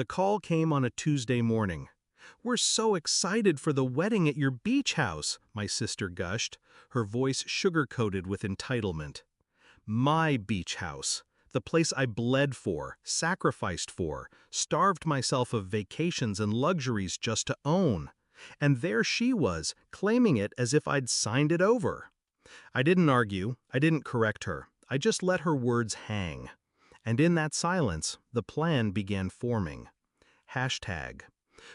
The call came on a Tuesday morning. "We're so excited for the wedding at your beach house," my sister gushed, her voice sugar-coated with entitlement. My beach house, the place I bled for, sacrificed for, starved myself of vacations and luxuries just to own. And there she was, claiming it as if I'd signed it over. I didn't argue, I didn't correct her, I just let her words hang. And in that silence, the plan began forming. Hashtag.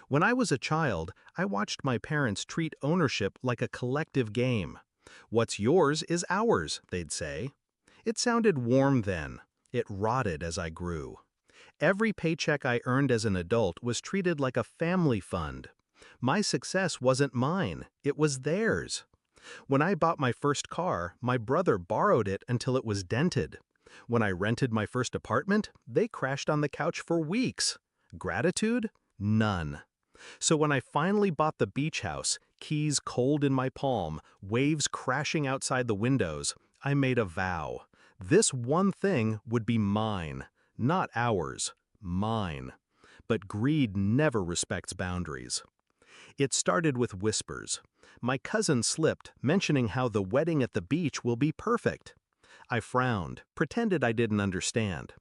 When I was a child, I watched my parents treat ownership like a collective game. "What's yours is ours," they'd say. It sounded warm then. It rotted as I grew. Every paycheck I earned as an adult was treated like a family fund. My success wasn't mine, it was theirs. When I bought my first car, my brother borrowed it until it was dented. When I rented my first apartment, they crashed on the couch for weeks. Gratitude? None. So when I finally bought the beach house, keys cold in my palm, waves crashing outside the windows, I made a vow. This one thing would be mine, not ours, mine. But greed never respects boundaries. It started with whispers. My cousin slipped, mentioning how the wedding at the beach will be perfect. I frowned, pretended I didn't understand.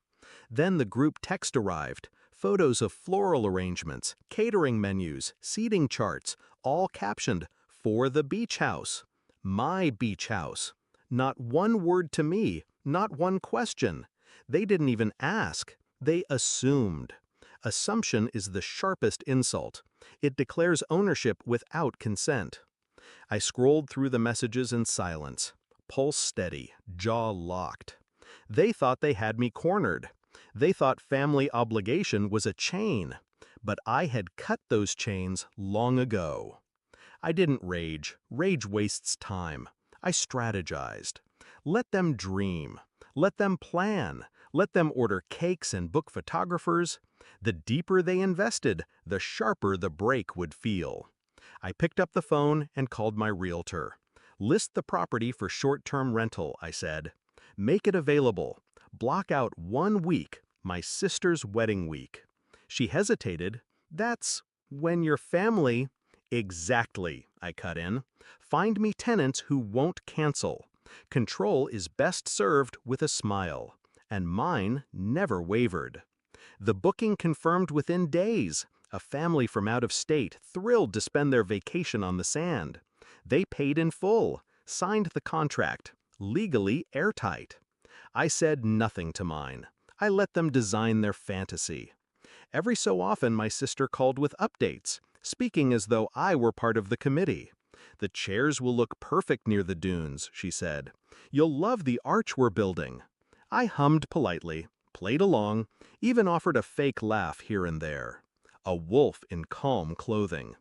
Then the group text arrived, photos of floral arrangements, catering menus, seating charts, all captioned, "For the beach house." My beach house. Not one word to me, not one question. They didn't even ask. They assumed. Assumption is the sharpest insult. It declares ownership without consent. I scrolled through the messages in silence, pulse steady, jaw locked. They thought they had me cornered. They thought family obligation was a chain, but I had cut those chains long ago. I didn't rage. Rage wastes time. I strategized. Let them dream. Let them plan. Let them order cakes and book photographers. The deeper they invested, the sharper the break would feel. I picked up the phone and called my realtor. "List the property for short-term rental," I said. "Make it available. Block out 1 week, my sister's wedding week." She hesitated. "That's when your family—" "Exactly," I cut in. "Find me tenants who won't cancel. Control is best served with a smile." And mine never wavered. The booking confirmed within days. A family from out of state, thrilled to spend their vacation on the sand. They paid in full, signed the contract, legally airtight. I said nothing to mine. I let them design their fantasy. Every so often my sister called with updates, speaking as though I were part of the committee. "The chairs will look perfect near the dunes," she said. "You'll love the arch we're building." I hummed politely, played along, even offered a fake laugh here and there. A wolf in calm clothing.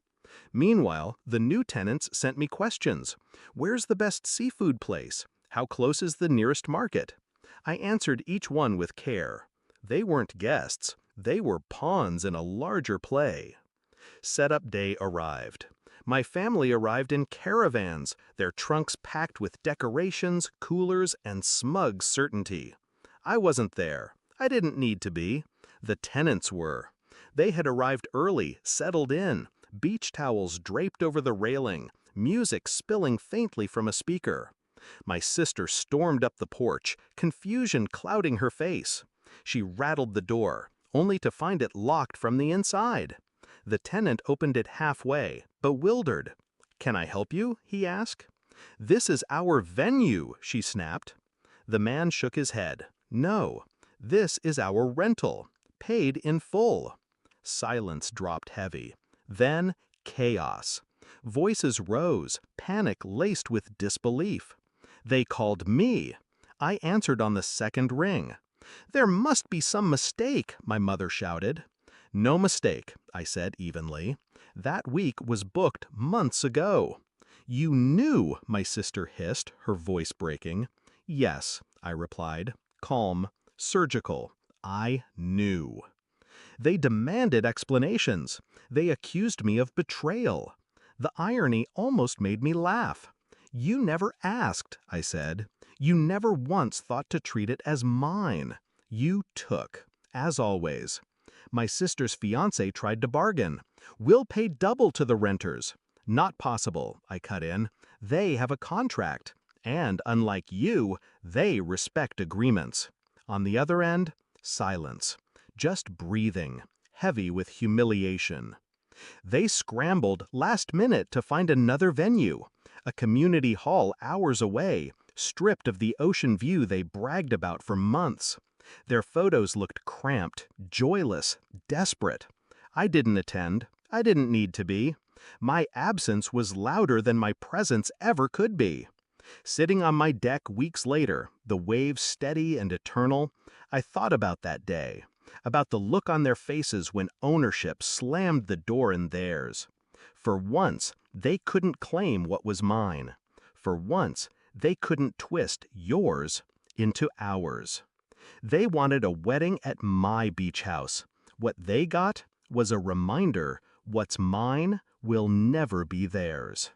Meanwhile, the new tenants sent me questions. "Where's the best seafood place? How close is the nearest market?" I answered each one with care. They weren't guests. They were pawns in a larger play. Setup day arrived. My family arrived in caravans, their trunks packed with decorations, coolers, and smug certainty. I wasn't there. I didn't need to be. The tenants were. They had arrived early, settled in, beach towels draped over the railing, music spilling faintly from a speaker. My sister stormed up the porch, confusion clouding her face. She rattled the door, only to find it locked from the inside. The tenant opened it halfway, bewildered. "Can I help you?" he asked. "This is our venue," she snapped. The man shook his head. "No, this is our rental, paid in full." Silence dropped heavy. Then chaos. Voices rose, panic laced with disbelief. They called me. I answered on the second ring. "There must be some mistake," my mother shouted. "No mistake," I said evenly. "That week was booked months ago." "You knew," my sister hissed, her voice breaking. "Yes," I replied, calm, surgical. I knew. They demanded explanations. They accused me of betrayal. The irony almost made me laugh. "You never asked," I said. "You never once thought to treat it as mine. You took, as always." My sister's fiancé tried to bargain. We'll pay double to the renters. Not possible, I cut in. They have a contract. And unlike you, they respect agreements. On the other end, silence. Just breathing, heavy with humiliation. They scrambled last minute to find another venue, a community hall hours away, stripped of the ocean view they bragged about for months. Their photos looked cramped, joyless, desperate. I didn't attend. I didn't need to be. My absence was louder than my presence ever could be. Sitting on my deck weeks later, the waves steady and eternal, I thought about that day, about the look on their faces when ownership slammed the door in theirs. For once, they couldn't claim what was mine. For once, they couldn't twist yours into ours. They wanted a wedding at my beach house. What they got was a reminder what's mine will never be theirs.